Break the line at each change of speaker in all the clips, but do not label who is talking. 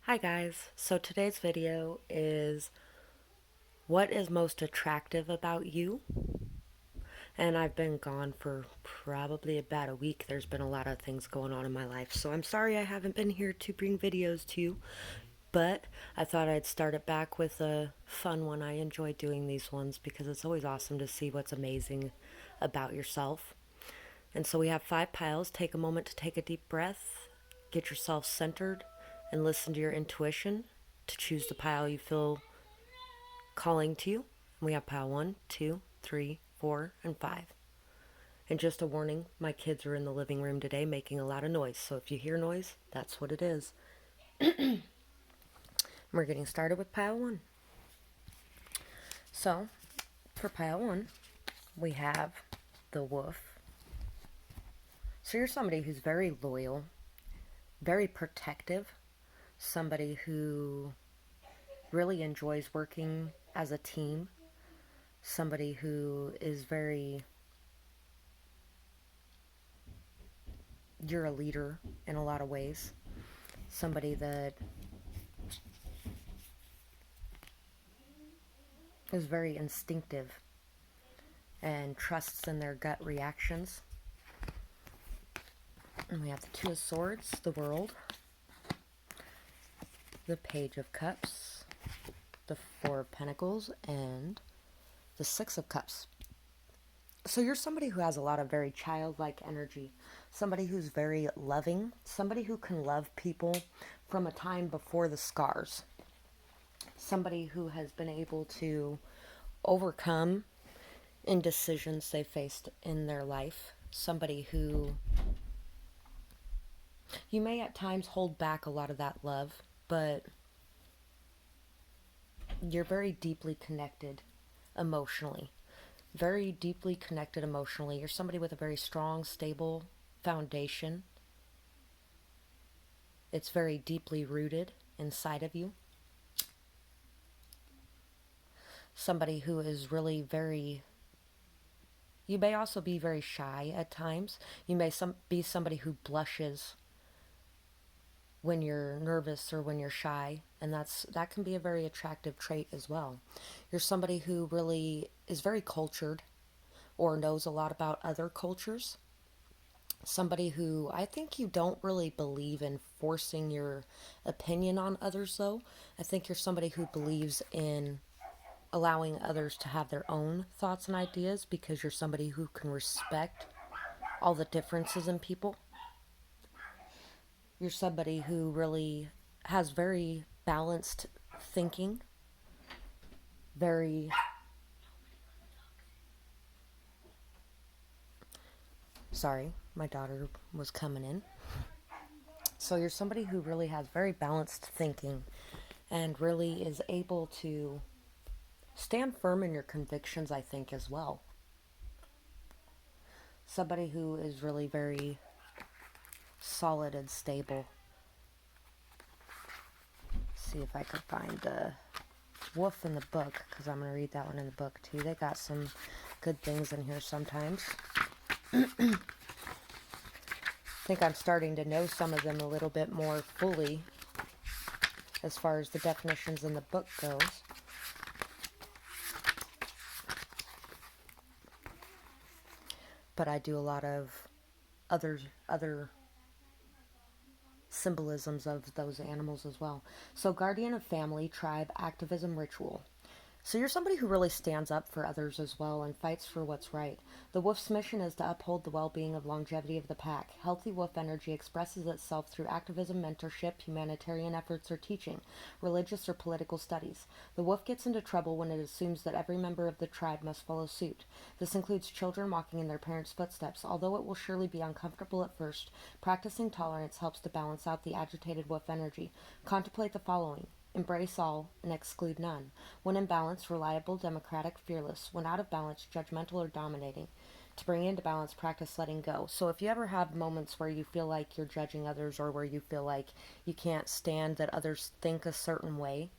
Hi guys, so today's video is what is most attractive about you? And I've been gone for probably about a week. There's been a lot of things going on in my life, so I'm sorry I haven't been here to bring videos to you, but I thought I'd start it back with a fun one. I enjoy doing these ones because it's always awesome to see what's amazing about yourself. And so we have 5 piles. Take a moment to take a deep breath, get yourself centered, and listen to your intuition to choose the pile you feel calling to you. We have pile 1, 2, 3, 4, and 5. And just a warning, my kids are in the living room today making a lot of noise, so if you hear noise, that's what it is. We're getting started with pile 1. So, for pile 1, we have the wolf. So you're somebody who's very loyal, very protective, somebody who really enjoys working as a team, somebody who is very, you're a leader in a lot of ways, somebody that is very instinctive and trusts in their gut reactions. And we have the Two of Swords, the World, the Page of Cups, the Four of Pentacles, and the Six of Cups. So you're somebody who has a lot of very childlike energy, somebody who's very loving, somebody who can love people from a time before the scars, somebody who has been able to overcome indecisions they faced in their life, somebody who you may at times hold back a lot of that love, but you're very deeply connected emotionally. Very deeply connected emotionally. You're somebody with a very strong, stable foundation. It's very deeply rooted inside of you. Somebody who is really very... You may also be very shy at times. You may be somebody who blushes when you're nervous or when you're shy, and that can be a very attractive trait as well. You're somebody who really is very cultured or knows a lot about other cultures. Somebody who, I think, you don't really believe in forcing your opinion on others, though. I think you're somebody who believes in allowing others to have their own thoughts and ideas because you're somebody who can respect all the differences in people. You're somebody who really has very balanced thinking, very... Sorry, my daughter was coming in. So you're somebody who really has very balanced thinking and really is able to stand firm in your convictions, I think, as well. Somebody who is really very solid and stable. See if I can find the wolf in the book, because I'm going to read that one in the book too. They got some good things in here sometimes. I think I'm starting to know some of them a little bit more fully as far as the definitions in the book goes. But I do a lot of other symbolisms of those animals as well. So guardian of family, tribe, activism, ritual. So you're somebody who really stands up for others as well and fights for what's right. The wolf's mission is to uphold the well-being of longevity of the pack. Healthy wolf energy expresses itself through activism, mentorship, humanitarian efforts, or teaching, religious or political studies. The wolf gets into trouble when it assumes that every member of the tribe must follow suit. This includes children walking in their parents' footsteps. Although it will surely be uncomfortable at first, practicing tolerance helps to balance out the agitated wolf energy. Contemplate the following. Embrace all and exclude none. When in balance, reliable, democratic, fearless. When out of balance, judgmental or dominating. To bring into balance, practice letting go. So if you ever have moments where you feel like you're judging others or where you feel like you can't stand that others think a certain way,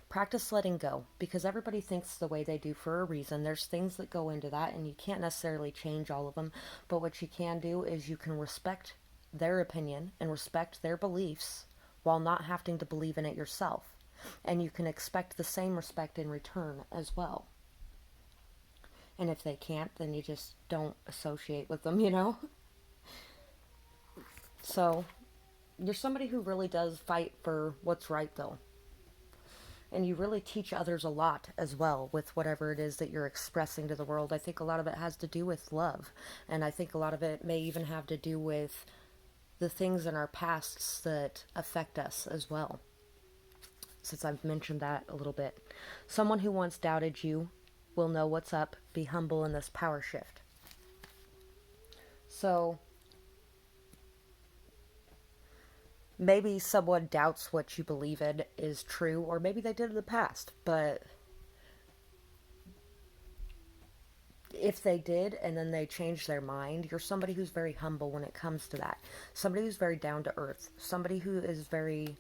practice letting go, because everybody thinks the way they do for a reason. There's things that go into that and you can't necessarily change all of them, but what you can do is you can respect their opinion and respect their beliefs while not having to believe in it yourself. And you can expect the same respect in return as well. And if they can't, then you just don't associate with them, you know? So, you're somebody who really does fight for what's right, though. And you really teach others a lot as well with whatever it is that you're expressing to the world. I think a lot of it has to do with love. And I think a lot of it may even have to do with the things in our pasts that affect us as well. Since I've mentioned that a little bit. Someone who once doubted you will know what's up. Be humble in this power shift. So, maybe someone doubts what you believe in is true, or maybe they did in the past, but if they did and then they changed their mind, you're somebody who's very humble when it comes to that. Somebody who's very down to earth. Somebody who is very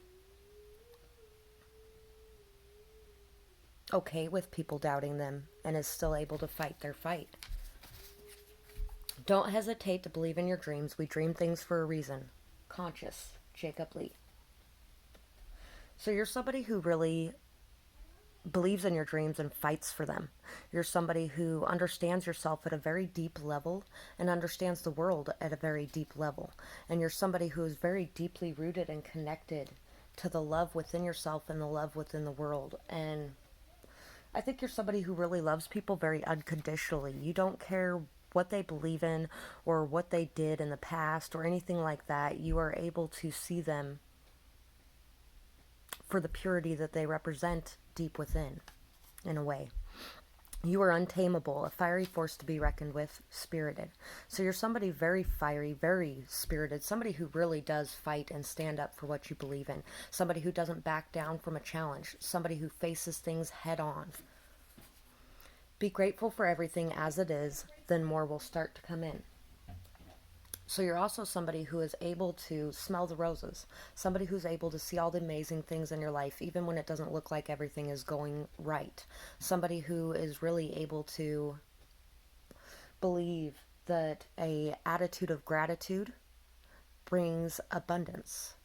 okay with people doubting them and is still able to fight their fight. Don't hesitate to believe in your dreams. We dream things for a reason. Conscious, Jacob Lee. So you're somebody who really believes in your dreams and fights for them. You're somebody who understands yourself at a very deep level and understands the world at a very deep level. And you're somebody who is very deeply rooted and connected to the love within yourself and the love within the world. And I think you're somebody who really loves people very unconditionally. You don't care what they believe in or what they did in the past or anything like that. You are able to see them for the purity that they represent deep within, in a way. You are untamable, a fiery force to be reckoned with, spirited. So you're somebody very fiery, very spirited, somebody who really does fight and stand up for what you believe in, somebody who doesn't back down from a challenge, somebody who faces things head on. Be grateful for everything as it is, then more will start to come in. So you're also somebody who is able to smell the roses, somebody who's able to see all the amazing things in your life, even when it doesn't look like everything is going right. Somebody who is really able to believe that an attitude of gratitude brings abundance.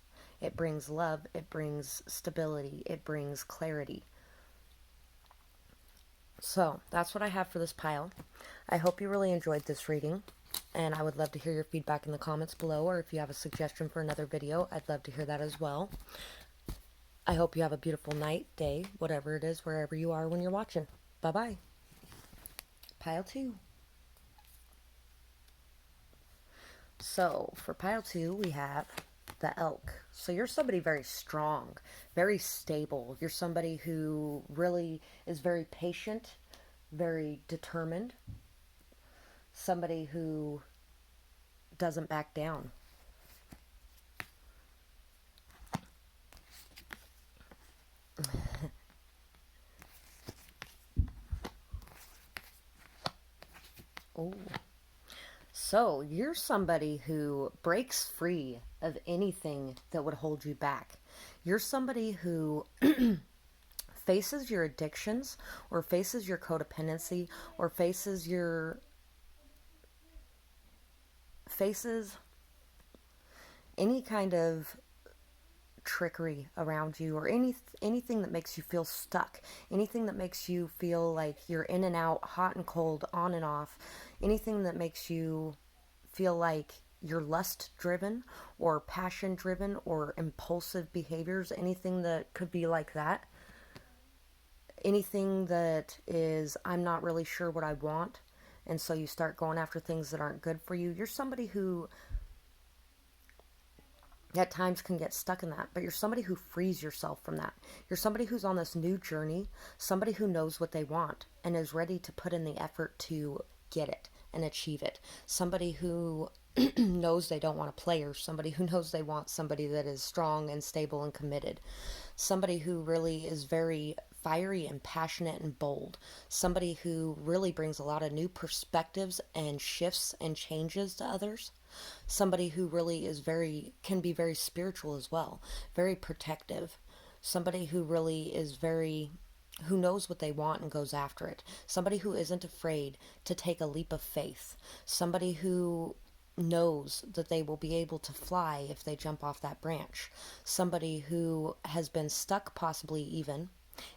It brings love, it brings stability, it brings clarity. So that's what I have for this pile. I hope you really enjoyed this reading. And I would love to hear your feedback in the comments below, or if you have a suggestion for another video, I'd love to hear that as well. I hope you have a beautiful night, day, whatever it is, wherever you are when you're watching. Bye-bye. Pile 2. So, for pile 2, we have the elk. So you're somebody very strong, very stable. You're somebody who really is very patient, very determined. Somebody who doesn't back down. Oh. So, you're somebody who breaks free of anything that would hold you back. You're somebody who faces your addictions, or faces your codependency, or faces any kind of trickery around you, or anything that makes you feel stuck, anything that makes you feel like you're in and out, hot and cold, on and off, anything that makes you feel like you're lust driven or passion driven or impulsive behaviors, anything that could be like that, anything that is, I'm not really sure what I want, and so you start going after things that aren't good for you. You're somebody who at times can get stuck in that, but you're somebody who frees yourself from that. You're somebody who's on this new journey, somebody who knows what they want and is ready to put in the effort to get it and achieve it. Somebody who knows they don't want a player, somebody who knows they want somebody that is strong and stable and committed. Somebody who really is very fiery and passionate and bold. Somebody who really brings a lot of new perspectives and shifts and changes to others. Somebody who really is can be very spiritual as well, very protective. Somebody who really is who knows what they want and goes after it. Somebody who isn't afraid to take a leap of faith. Somebody who knows that they will be able to fly if they jump off that branch. Somebody who has been stuck, possibly even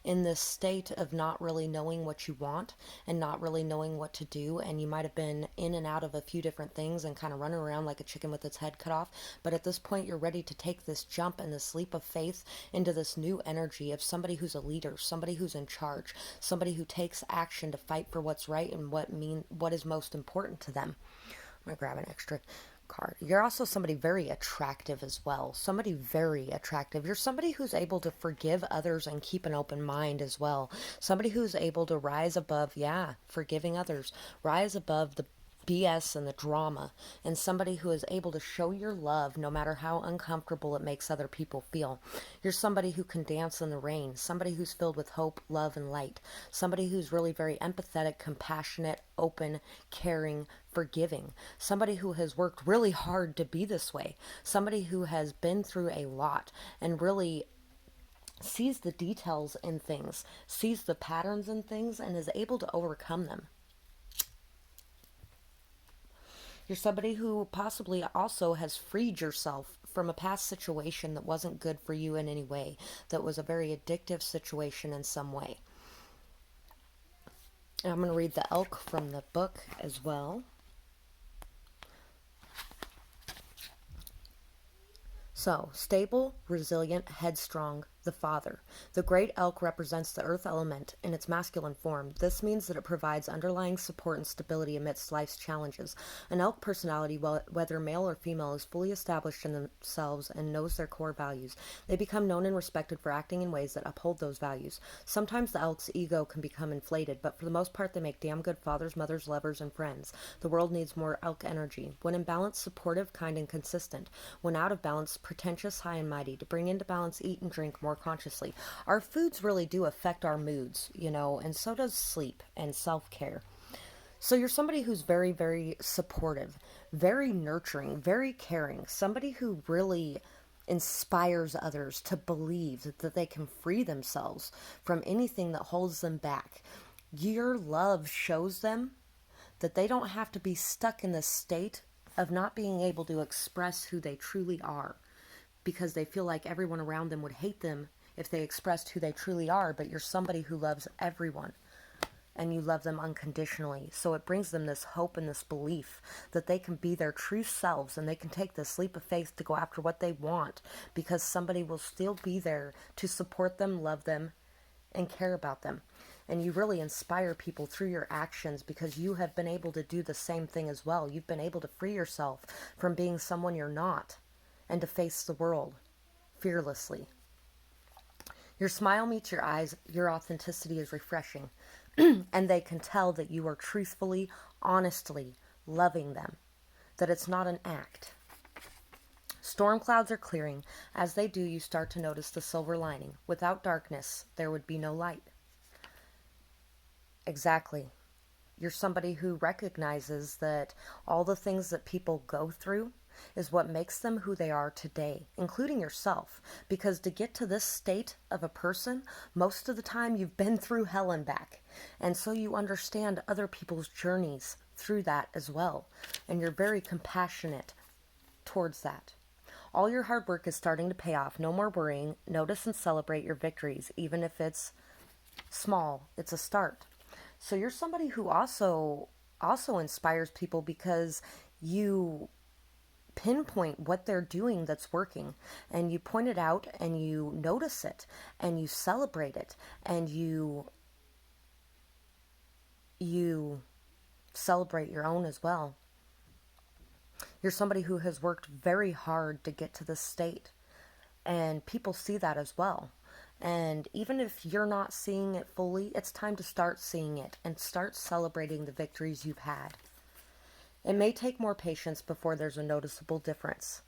in this state of not really knowing what you want and not really knowing what to do, and you might have been in and out of a few different things and kind of running around like a chicken with its head cut off, but at this point you're ready to take this jump and this leap of faith into this new energy of somebody who's a leader, somebody who's in charge, somebody who takes action to fight for what's right and what is most important to them. I'm gonna grab an extra card. You're also somebody very attractive as well. Somebody very attractive. You're somebody who's able to forgive others and keep an open mind as well. Somebody who's able to rise above, yeah, forgiving others, rise above the BS and the drama, and somebody who is able to show your love no matter how uncomfortable it makes other people feel. You're somebody who can dance in the rain, somebody who's filled with hope, love, and light, somebody who's really very empathetic, compassionate, open, caring, forgiving, somebody who has worked really hard to be this way, somebody who has been through a lot and really sees the details in things, sees the patterns in things, and is able to overcome them. You're somebody who possibly also has freed yourself from a past situation that wasn't good for you in any way, that was a very addictive situation in some way. And I'm going to read the elk from the book as well. So, stable, resilient, headstrong, the father. The great elk represents the earth element in its masculine form. This means that it provides underlying support and stability amidst life's challenges. An elk personality, whether male or female, is fully established in themselves and knows their core values. They become known and respected for acting in ways that uphold those values. Sometimes the elk's ego can become inflated, but for the most part they make damn good fathers, mothers, lovers, and friends. The world needs more elk energy. When in balance, supportive, kind, and consistent. When out of balance, pretentious, high and mighty. To bring into balance, eat and drink more consciously. Our foods really do affect our moods, and so does sleep and self-care. So you're somebody who's very, very supportive, very nurturing, very caring, somebody who really inspires others to believe that they can free themselves from anything that holds them back. Your love shows them that they don't have to be stuck in this state of not being able to express who they truly are, because they feel like everyone around them would hate them if they expressed who they truly are. But you're somebody who loves everyone and you love them unconditionally. So it brings them this hope and this belief that they can be their true selves and they can take this leap of faith to go after what they want, because somebody will still be there to support them, love them, and care about them. And you really inspire people through your actions because you have been able to do the same thing as well. You've been able to free yourself from being someone you're not and to face the world fearlessly. Your smile meets your eyes, your authenticity is refreshing, and they can tell that you are truthfully, honestly loving them, that it's not an act. Storm clouds are clearing. As they do, you start to notice the silver lining. Without darkness, there would be no light. Exactly. You're somebody who recognizes that all the things that people go through is what makes them who they are today, including yourself. Because to get to this state of a person, most of the time you've been through hell and back. And so you understand other people's journeys through that as well. And you're very compassionate towards that. All your hard work is starting to pay off. No more worrying. Notice and celebrate your victories, even if it's small. It's a start. So you're somebody who also inspires people because you pinpoint what they're doing that's working, and you point it out and you notice it and you celebrate it and you celebrate your own as well. You're somebody who has worked very hard to get to this state, and people see that as well. And even if you're not seeing it fully, it's time to start seeing it and start celebrating the victories you've had. It may take more patience before there's a noticeable difference.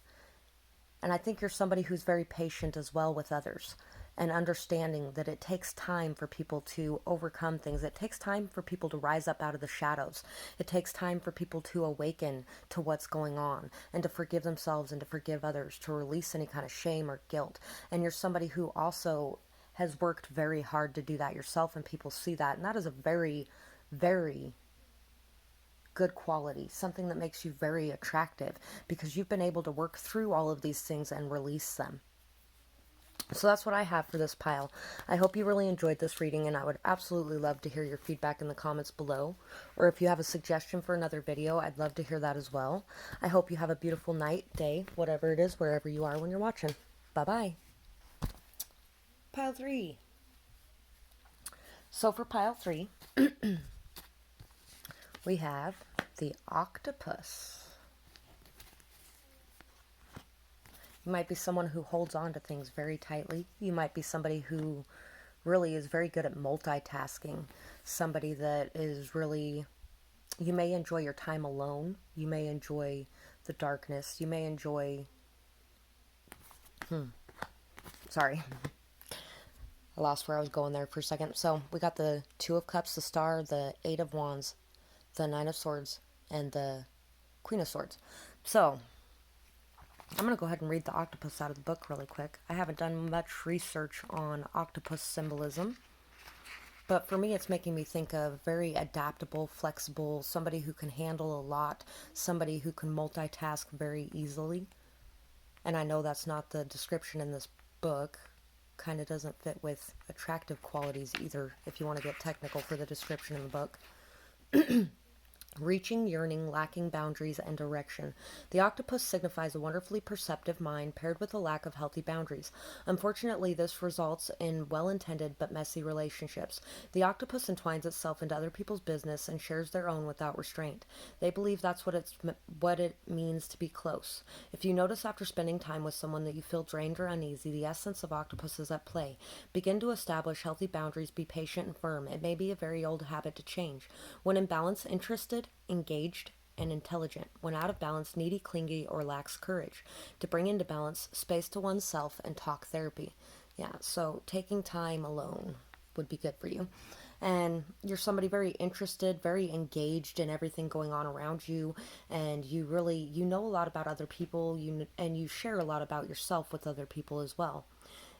And I think you're somebody who's very patient as well with others, and understanding that it takes time for people to overcome things. It takes time for people to rise up out of the shadows. It takes time for people to awaken to what's going on and to forgive themselves and to forgive others, to release any kind of shame or guilt. And you're somebody who also has worked very hard to do that yourself, and people see that. And that is a very, very good quality, something that makes you very attractive because you've been able to work through all of these things and release them. So that's what I have for this pile. I hope you really enjoyed this reading, and I would absolutely love to hear your feedback in the comments below. Or if you have a suggestion for another video, I'd love to hear that as well. I hope you have a beautiful night, day, whatever it is, wherever you are when you're watching. Bye-bye. Pile 3. So for pile 3, we have the octopus. You might be someone who holds on to things very tightly. You might be somebody who really is very good at multitasking. Somebody that is really, you may enjoy your time alone. You may enjoy the darkness. You may enjoy, sorry. I lost where I was going there for a second. So we got the Two of Cups, the Star, the Eight of Wands, the Nine of Swords, and the Queen of Swords. So I'm going to go ahead and read the octopus out of the book really quick. I haven't done much research on octopus symbolism, but for me it's making me think of very adaptable, flexible, somebody who can handle a lot, somebody who can multitask very easily. And I know that's not the description in this book. Kind of doesn't fit with attractive qualities either, if you want to get technical for the description in the book. Reaching, yearning, lacking boundaries and direction. The octopus signifies a wonderfully perceptive mind paired with a lack of healthy boundaries. Unfortunately, this results in well-intended but messy relationships. The octopus entwines itself into other people's business and shares their own without restraint. They believe that's what it means to be close. If you notice after spending time with someone that you feel drained or uneasy, the essence of octopus is at play. Begin to establish healthy boundaries, be patient and firm. It may be a very old habit to change. When in balance, interested, engaged, and intelligent. When out of balance, needy, clingy, or lacks courage. To bring into balance, space to oneself, and talk therapy. Yeah, so taking time alone would be good for you. And you're somebody very interested, very engaged in everything going on around you, and you know a lot about other people, and you share a lot about yourself with other people as well.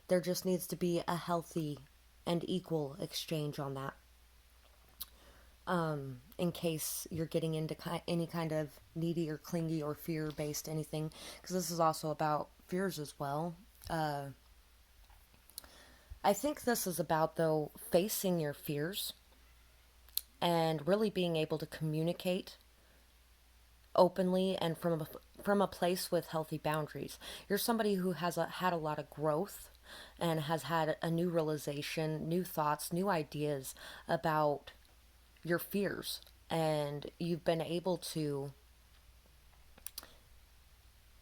There just needs to be a healthy and equal exchange on that. In case you're getting into any kind of needy or clingy or fear-based anything, because this is also about fears as well. I think this is about, though, facing your fears and really being able to communicate openly and from a place with healthy boundaries. You're somebody who has had a lot of growth and has had a new realization, new thoughts, new ideas about your fears, and you've been able to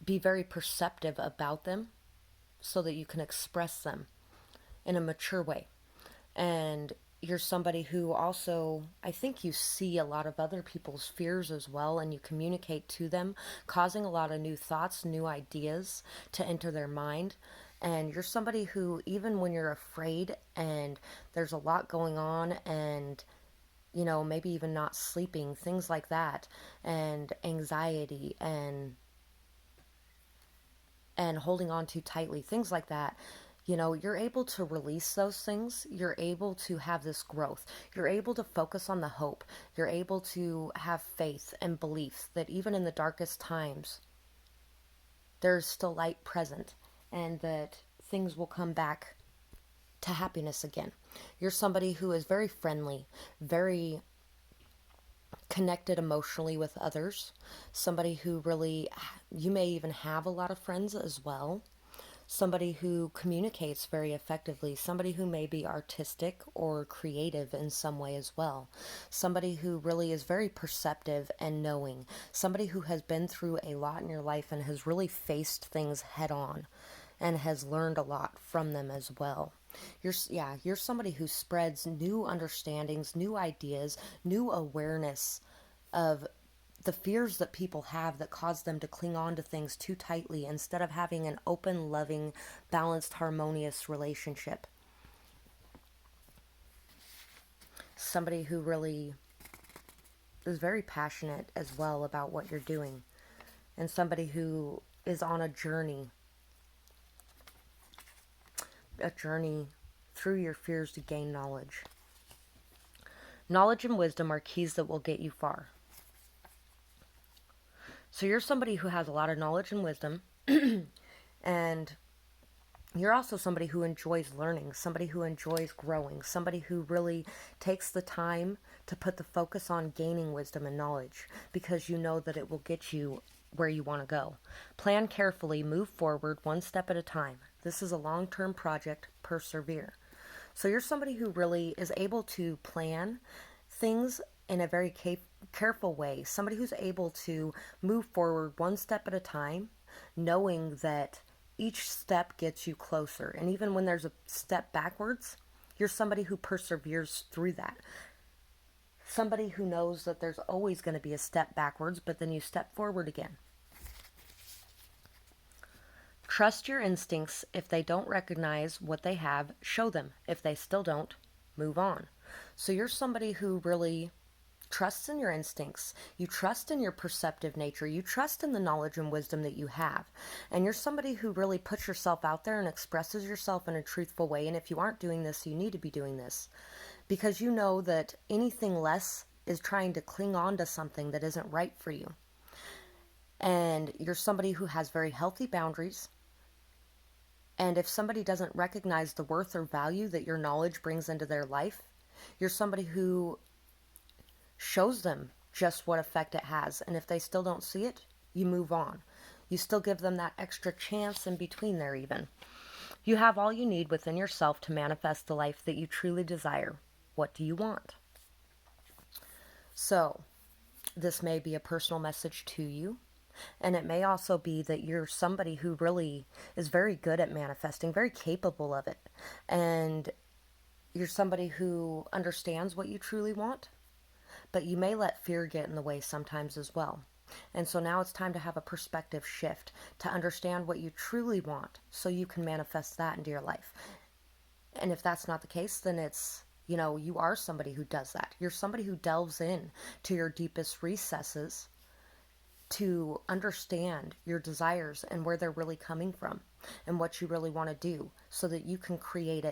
be very perceptive about them so that you can express them in a mature way. And you're somebody who also, I think you see a lot of other people's fears as well, and you communicate to them, causing a lot of new thoughts, new ideas to enter their mind. And you're somebody who, even when you're afraid and there's a lot going on, and maybe even not sleeping, things like that, and anxiety and holding on too tightly, things like that, you're able to release those things. You're able to have this growth. You're able to focus on the hope. You're able to have faith and belief that even in the darkest times, there's still light present, and that things will come back to happiness again. You're somebody who is very friendly, very connected emotionally with others, somebody who really, you may even have a lot of friends as well, somebody who communicates very effectively, somebody who may be artistic or creative in some way as well, somebody who really is very perceptive and knowing, somebody who has been through a lot in your life and has really faced things head on and has learned a lot from them as well. You're somebody who spreads new understandings, new ideas, new awareness of the fears that people have that cause them to cling on to things too tightly instead of having an open, loving, balanced, harmonious relationship. Somebody who really is very passionate as well about what you're doing, and somebody who is on a journey through your fears to gain knowledge. Knowledge and wisdom are keys that will get you far. So you're somebody who has a lot of knowledge and wisdom, and you're also somebody who enjoys learning, somebody who enjoys growing, somebody who really takes the time to put the focus on gaining wisdom and knowledge because you know that it will get you where you want to go. Plan carefully, move forward one step at a time. This is a long term project, persevere. So you're somebody who really is able to plan things in a very careful way, somebody who's able to move forward one step at a time, knowing that each step gets you closer. And even when there's a step backwards, you're somebody who perseveres through that. Somebody who knows that there's always going to be a step backwards, but then you step forward again. Trust your instincts. If they don't recognize what they have, show them. If they still don't, move on. So you're somebody who really trusts in your instincts. You trust in your perceptive nature. You trust in the knowledge and wisdom that you have. And you're somebody who really puts yourself out there and expresses yourself in a truthful way. And if you aren't doing this, you need to be doing this. Because you know that anything less is trying to cling on to something that isn't right for you. And you're somebody who has very healthy boundaries. And if somebody doesn't recognize the worth or value that your knowledge brings into their life, you're somebody who shows them just what effect it has. And if they still don't see it, you move on. You still give them that extra chance in between there even. You have all you need within yourself to manifest the life that you truly desire. What do you want? So, this may be a personal message to you. And it may also be that you're somebody who really is very good at manifesting, very capable of it. And you're somebody who understands what you truly want, but you may let fear get in the way sometimes as well. And so now it's time to have a perspective shift to understand what you truly want so you can manifest that into your life. And if that's not the case, then it's, you are somebody who does that. You're somebody who delves in to your deepest recesses to understand your desires and where they're really coming from and what you really want to do so that you can create it